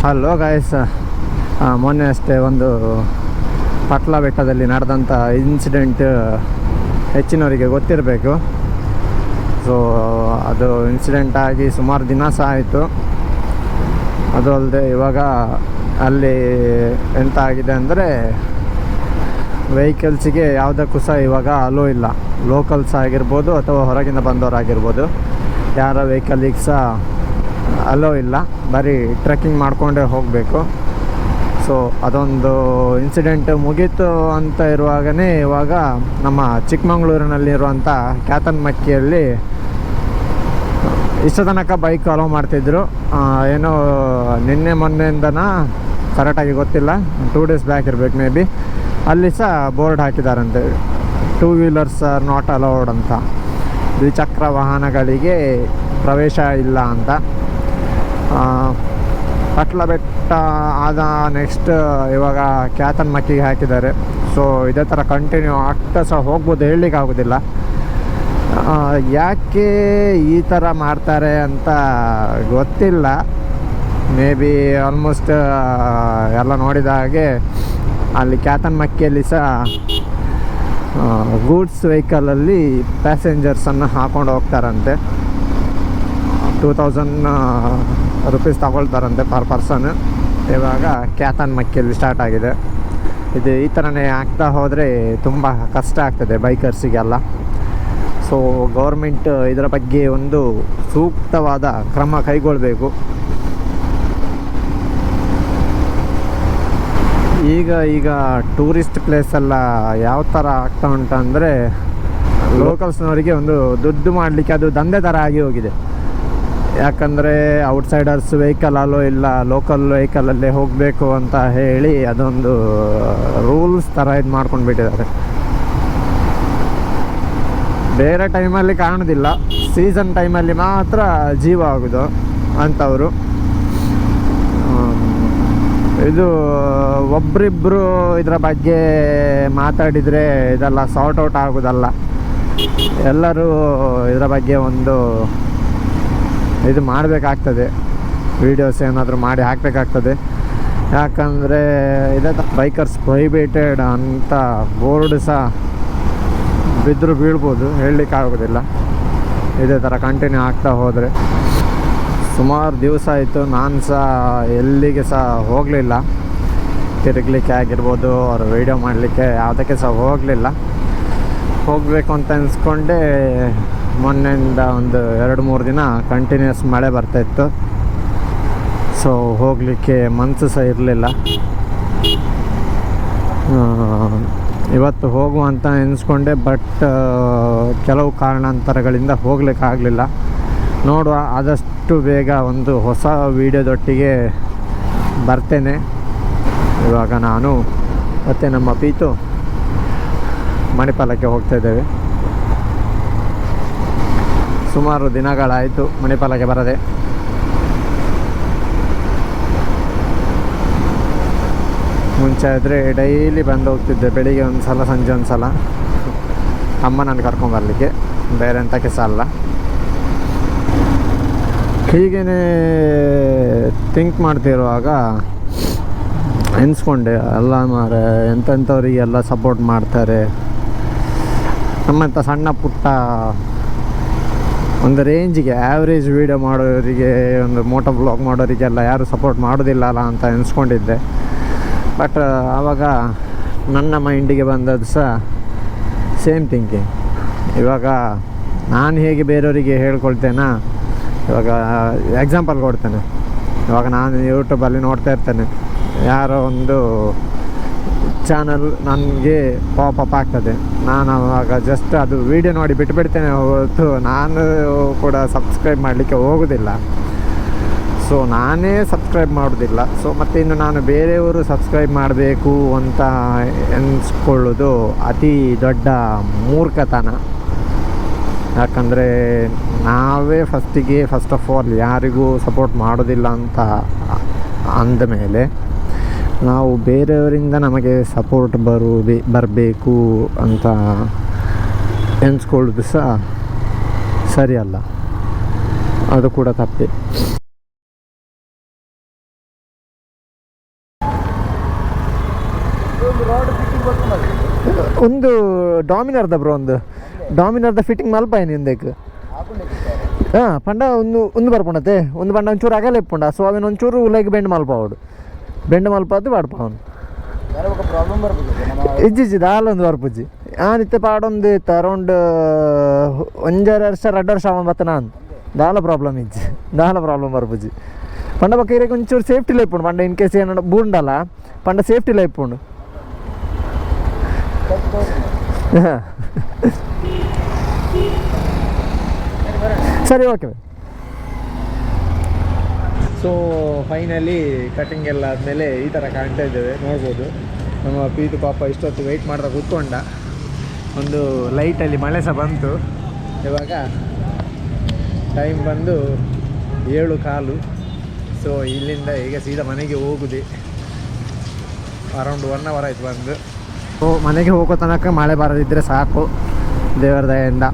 Hello guys, ಮೊನ್ನೆ ಅಷ್ಟೇ ಒಂದು ಪಟ್ಲ ಬೆಟ್ಟದಲ್ಲಿ ನಡೆದಂಥ ಇನ್ಸಿಡೆಂಟ್ ಹೆಚ್ಚಿನವರಿಗೆ ಗೊತ್ತಿರಬೇಕು. ಸೊ ಅದು ಇನ್ಸಿಡೆಂಟ್ ಆಗಿ ಸುಮಾರು ದಿನ ಸಹ ಆಯಿತು. ಅದು ಅಲ್ಲದೆ ಇವಾಗ ಅಲ್ಲಿ ಎಂತ ಆಗಿದೆ ಅಂದರೆ ವೆಹಿಕಲ್ಸಿಗೆ ಯಾವುದಕ್ಕೂ ಸಹ ಇವಾಗ ಅಲೋ ಇಲ್ಲ. ಲೋಕಲ್ಸ್ ಆಗಿರ್ಬೋದು ಅಥವಾ ಹೊರಗಿಂದ ಬಂದವರಾಗಿರ್ಬೋದು, ಯಾರ ವೆಹಿಕಲಿಗೆ ಸಹ ಅಲೋ ಇಲ್ಲ. ಬರೀ ಟ್ರೆಕ್ಕಿಂಗ್ ಮಾಡಿಕೊಂಡೇ ಹೋಗಬೇಕು. ಸೊ ಅದೊಂದು ಇನ್ಸಿಡೆಂಟ್ ಮುಗೀತು ಅಂತ ಇರುವಾಗಲೇ ಇವಾಗ ನಮ್ಮ ಚಿಕ್ಕಮಂಗ್ಳೂರಿನಲ್ಲಿರುವಂಥ ಕ್ಯಾತನ್ಮಕ್ಕಿಯಲ್ಲಿ ಇಷ್ಟು ತನಕ ಬೈಕ್ ಅಲೋ ಮಾಡ್ತಿದ್ರು. ಏನೋ ನಿನ್ನೆ ಮೊನ್ನೆಯಿಂದನ ಕರೆಕ್ಟಾಗಿ ಗೊತ್ತಿಲ್ಲ, 2 days ಬ್ಯಾಕ್ ಇರಬೇಕು ಮೇ ಬಿ. ಅಲ್ಲಿ ಸಹ ಬೋರ್ಡ್ ಹಾಕಿದ್ದಾರಂತೆ, 2 wheelers ಆರ್ ನಾಟ್ ಅಲೌಡ್ ಅಂತ, ದ್ವಿಚಕ್ರ ವಾಹನಗಳಿಗೆ ಪ್ರವೇಶ ಇಲ್ಲ ಅಂತ. ಪಟ್ಲ ಬೆಟ್ಟ ಆದ ನೆಕ್ಸ್ಟ್ ಇವಾಗ ಕ್ಯಾತನ್ಮಕ್ಕಿಗೆ ಹಾಕಿದ್ದಾರೆ. ಸೊ ಇದೇ ಥರ ಕಂಟಿನ್ಯೂ ಆಗ್ತಾ ಸಹ ಹೋಗ್ಬೋದು, ಹೇಳಲಿಕ್ಕೆ ಆಗೋದಿಲ್ಲ. ಯಾಕೆ ಈ ಥರ ಮಾಡ್ತಾರೆ ಅಂತ ಗೊತ್ತಿಲ್ಲ. ಮೇ ಬಿ ಆಲ್ಮೋಸ್ಟ್ ಎಲ್ಲ ನೋಡಿದ ಹಾಗೆ ಅಲ್ಲಿ ಕ್ಯಾತನ್ಮಕ್ಕಿಯಲ್ಲಿ ಸಹ ಗೂಡ್ಸ್ ವೆಹಿಕಲಲ್ಲಿ ಪ್ಯಾಸೆಂಜರ್ಸನ್ನು ಹಾಕೊಂಡು ಹೋಗ್ತಾರಂತೆ. 2000 ರೂಪೀಸ್ ತಗೊಳ್ತಾರಂತೆ ಪರ್ ಪರ್ಸನ್. ಇವಾಗ ಕ್ಯಾತನ್ಮಕ್ಕಿಯಲ್ಲಿ ಸ್ಟಾರ್ಟ್ ಆಗಿದೆ. ಇದು ಈ ಥರನೇ ಆಗ್ತಾ ಹೋದರೆ ತುಂಬ ಕಷ್ಟ ಆಗ್ತದೆ ಬೈಕರ್ಸಿಗೆಲ್ಲ. ಸೊ ಗೌರ್ಮೆಂಟ್ ಇದರ ಬಗ್ಗೆ ಒಂದು ಸೂಕ್ತವಾದ ಕ್ರಮ ಕೈಗೊಳ್ಳಬೇಕು. ಈಗ ಟೂರಿಸ್ಟ್ ಪ್ಲೇಸೆಲ್ಲ ಯಾವ ಥರ ಆಗ್ತಾ ಉಂಟಂದರೆ, ಲೋಕಲ್ಸ್ನವರಿಗೆ ಒಂದು ದುಡ್ಡು ಮಾಡಲಿಕ್ಕೆ ಅದು ದಂಧೆ ಥರ ಆಗಿ ಹೋಗಿದೆ. ಯಾಕಂದರೆ ಔಟ್ಸೈಡರ್ಸ್ ವೆಹಿಕಲ್ ಅಲೋ ಇಲ್ಲ, ಲೋಕಲ್ ವೆಹಿಕಲಲ್ಲೇ ಹೋಗಬೇಕು ಅಂತ ಹೇಳಿ ಅದೊಂದು ರೂಲ್ಸ್ ಥರ ಇದು ಮಾಡ್ಕೊಂಡು ಬಿಟ್ಟಿದ್ದಾರೆ. ಬೇರೆ ಟೈಮಲ್ಲಿ ಕಾಣೋದಿಲ್ಲ, ಸೀಸನ್ ಟೈಮಲ್ಲಿ ಮಾತ್ರ ಜೀವ ಆಗೋದು ಅಂಥವರು. ಇದು ಒಬ್ರಿಬ್ಬರು ಇದರ ಬಗ್ಗೆ ಮಾತಾಡಿದರೆ ಇದೆಲ್ಲ ಸಾರ್ಟ್ ಔಟ್ ಆಗೋದಲ್ಲ. ಎಲ್ಲರೂ ಇದರ ಬಗ್ಗೆ ಒಂದು ಇದು ಮಾಡಬೇಕಾಗ್ತದೆ, ವೀಡಿಯೋಸ್ ಏನಾದರೂ ಮಾಡಿ ಹಾಕಬೇಕಾಗ್ತದೆ. ಯಾಕಂದರೆ ಇದೇ ಬೈಕರ್ಸ್ ಪ್ರೊಹಿಬಿಟೆಡ್ ಅಂತ ಬೋರ್ಡ್ ಸಹ ಬಿದ್ದರೂ ಬೀಳ್ಬೋದು, ಹೇಳಲಿಕ್ಕೆ ಆಗೋದಿಲ್ಲ ಇದೇ ಥರ ಕಂಟಿನ್ಯೂ ಆಗ್ತಾ ಹೋದರೆ. ಸುಮಾರು ದಿವಸ ಆಯಿತು ನಾನು ಸಹ ಎಲ್ಲಿಗೆ ಸಹ ಹೋಗಲಿಲ್ಲ, ತಿರುಗಲಿಕ್ಕೆ ಆಗಿರ್ಬೋದು ಅವ್ರು ವೀಡಿಯೋ ಮಾಡಲಿಕ್ಕೆ ಯಾವುದಕ್ಕೆ ಸಹ ಹೋಗಲಿಲ್ಲ. ಹೋಗಬೇಕು ಅಂತ ಅನಿಸ್ಕೊಂಡೆ. ಮೊನ್ನೆಯಿಂದ ಒಂದು 2-3 ದಿನ ಕಂಟಿನ್ಯೂಸ್ ಮಳೆ ಬರ್ತಾಯಿತ್ತು. ಸೊ ಹೋಗಲಿಕ್ಕೆ ಮನಸ್ಸು ಸಹ ಇರಲಿಲ್ಲ. ಇವತ್ತು ಹೋಗುವಂತ ಎನಿಸ್ಕೊಂಡೆ, ಬಟ್ ಕೆಲವು ಕಾರಣಾಂತರಗಳಿಂದ ಹೋಗಲಿಕ್ಕಾಗಲಿಲ್ಲ. ನೋಡುವ, ಆದಷ್ಟು ಬೇಗ ಒಂದು ಹೊಸ ವೀಡಿಯೋದೊಟ್ಟಿಗೆ ಬರ್ತೇನೆ. ಇವಾಗ ನಾನು ಮತ್ತು ನಮ್ಮ ಪೀತು ಮಣಿಪಾಲಕ್ಕೆ ಹೋಗ್ತಾಯಿದ್ದೇವೆ. ಸುಮಾರು ದಿನಗಳಾಯಿತು ಮಣಿಪಾಲಕ್ಕೆ ಬರದೆ. ಮುಂಚೆ ಆದರೆ ಡೈಲಿ ಬಂದು ಹೋಗ್ತಿದ್ದೆ, ಬೆಳಿಗ್ಗೆ ಒಂದು ಸಲ ಸಂಜೆ ಒಂದು ಸಲ. ಅಮ್ಮನನ್ನು ಕರ್ಕೊಂಬರಲಿಕ್ಕೆ, ಬೇರೆ ಎಂಥಕ್ಕೆ ಸಹ ಅಲ್ಲ. ಹೀಗೇ ಥಿಂಕ್ ಮಾಡ್ತಿರುವಾಗ ಎನಿಸ್ಕೊಂಡೆ, ಅಲ್ಲ ಮಾರೆ ಎಂತೆಂಥವ್ರಿಗೆಲ್ಲ ಸಪೋರ್ಟ್ ಮಾಡ್ತಾರೆ, ನಮ್ಮಂಥ ಸಣ್ಣ ಪುಟ್ಟ ಒಂದು ರೇಂಜಿಗೆ ಆ್ಯಾವ್ರೇಜ್ ವೀಡಿಯೋ ಮಾಡೋರಿಗೆ, ಒಂದು ಮೋಟೋ ಬ್ಲಾಗ್ ಮಾಡೋರಿಗೆಲ್ಲ ಯಾರು ಸಪೋರ್ಟ್ ಮಾಡೋದಿಲ್ಲ ಅಲ್ಲ ಅಂತ ಎನಿಸ್ಕೊಂಡಿದ್ದೆ. ಬಟ್ ಆವಾಗ ನನ್ನ ಮೈಂಡಿಗೆ ಬಂದದ್ದು ಸಹ ಸೇಮ್ ಥಿಂಕಿಂಗ್. ಇವಾಗ ನಾನು ಹೇಗೆ ಬೇರೆಯವರಿಗೆ ಹೇಳ್ಕೊಳ್ತೇನೆ, ಇವಾಗ ಎಕ್ಸಾಂಪಲ್ ಕೊಡ್ತೇನೆ. ಇವಾಗ ನಾನು ಯೂಟ್ಯೂಬಲ್ಲಿ ನೋಡ್ತಾ ಇರ್ತೇನೆ, ಯಾರೋ ಒಂದು ಚಾನಲ್ ನನಗೆ ಪಾಪಪ್ ಆಗ್ತದೆ, ನಾನು ಆವಾಗ ಜಸ್ಟ್ ಅದು ವೀಡಿಯೋ ನೋಡಿ ಬಿಟ್ಟುಬಿಡ್ತೇನೆ ಹೊರತು ನಾನು ಕೂಡ ಸಬ್ಸ್ಕ್ರೈಬ್ ಮಾಡಲಿಕ್ಕೆ ಹೋಗೋದಿಲ್ಲ. ಸೊ ನಾನೇ ಸಬ್ಸ್ಕ್ರೈಬ್ ಮಾಡೋದಿಲ್ಲ. ಸೊ ಮತ್ತು ಇನ್ನು ನಾನು ಬೇರೆಯವರು ಸಬ್ಸ್ಕ್ರೈಬ್ ಮಾಡಬೇಕು ಅಂತ ಎನಿಸ್ಕೊಳ್ಳೋದು ಅತಿ ದೊಡ್ಡ ಮೂರ್ಖತನ. ಯಾಕಂದರೆ ನಾವೇ ಫಸ್ಟ್ ಆಫ್ ಆಲ್ ಯಾರಿಗೂ ಸಪೋರ್ಟ್ ಮಾಡೋದಿಲ್ಲ ಅಂತ ಅಂದಮೇಲೆ ನಾವು ಬೇರೆಯವರಿಂದ ನಮಗೆ ಸಪೋರ್ಟ್ ಬರಬೇಕು ಅಂತ ಎನಿಸ್ಕೊಳ್ಳೋದು ಸಹ ಸರಿಯಲ್ಲ, ಅದು ಕೂಡ ತಪ್ಪೆ. ಒಂದು ಡಾಮಿನರ್ದ ಬ್ರೋ, ಒಂದು ಡಾಮಿನರ್ದ ಫಿಟ್ಟಿಂಗ್ ಮಲ್ಪ ಏನು ಹಿಂದಕ್ಕೆ ಹಾಂ ಪಂಡ ಒಂದು ಬರ್ಪುಂಡತೆ ಒಂದು ಪಂಡ ಒಂಚೂರು ಅಗಲ ಇಪ್ಪುಂಡ ಸೊ ಅವನು ಒಂಚೂರು ಲೈಕ್ ಬೆಂಡ್ ಮಲ್ಪ ಅವಡು ಬೆಂಡ್ ಮಲ್ಪ ಅದು ಬಾಡ್ಪ ಅವನು ಇಜ್ಜಿ ದಾಲೊಂದು ಬರ್ಪುಜ್ಜಿ ಆನಿತ್ತೆ ಪಾಡೊಂದು ಇತ್ತು ಅರೌಂಡ್ 1.5 ವರ್ಷ 2 ವರ್ಷ ಅವನು ಬತ್ತ ನಾನು ದಾಲ ಪ್ರಾಬ್ಲಮ್ ಇಜ್ಜಿ ದಾಲ ಪ್ರಾಬ್ಲಮ್ ಬರ್ಪುಜ್ಜಿ ಪಂಡ ಪಕ್ಕ ಇರಕ್ಕೆ ಒಂಚೂರು ಸೇಫ್ಟಿ ಲೈಪುಂಡು ಪಂಡ ಇನ್ ಕೇಸ್ ಏನೋ ಬೂಂಡಲ್ಲ ಪಂಡ ಸೇಫ್ಟಿ ಲೈಪುಂಡು ಸರಿ ಓಕೆ. ಸೊ ಫೈನಲಿ ಕಟಿಂಗ್ ಎಲ್ಲ ಆದಮೇಲೆ ಈ ಥರ ಕಾಣ್ತಾ ಇದ್ದೇವೆ, ನೋಡ್ಬೋದು. ನಮ್ಮ ಪೀತು ಪಾಪ ಇಷ್ಟೊತ್ತು ವೆಯ್ಟ್ ಮಾಡ್ತಾ ಕೂತ್ಕೊಂಡ. ಒಂದು ಲೈಟಲ್ಲಿ ಮಳೆ ಸಹ ಬಂತು. ಇವಾಗ ಟೈಮ್ ಬಂದು 7:15. ಸೊ ಇಲ್ಲಿಂದ ಈಗ ಸೀದಾ ಮನೆಗೆ ಹೋಗುದೆ. ಅರೌಂಡ್ 1 ಅವರ್ ಆಯ್ತು ಬಂದು. ಸೊ ಮನೆಗೆ ಹೋಗೋ ತನಕ ಮಳೆ ಬರದಿದ್ದರೆ ಸಾಕು ದೇವರ ದಯೆಯಿಂದ.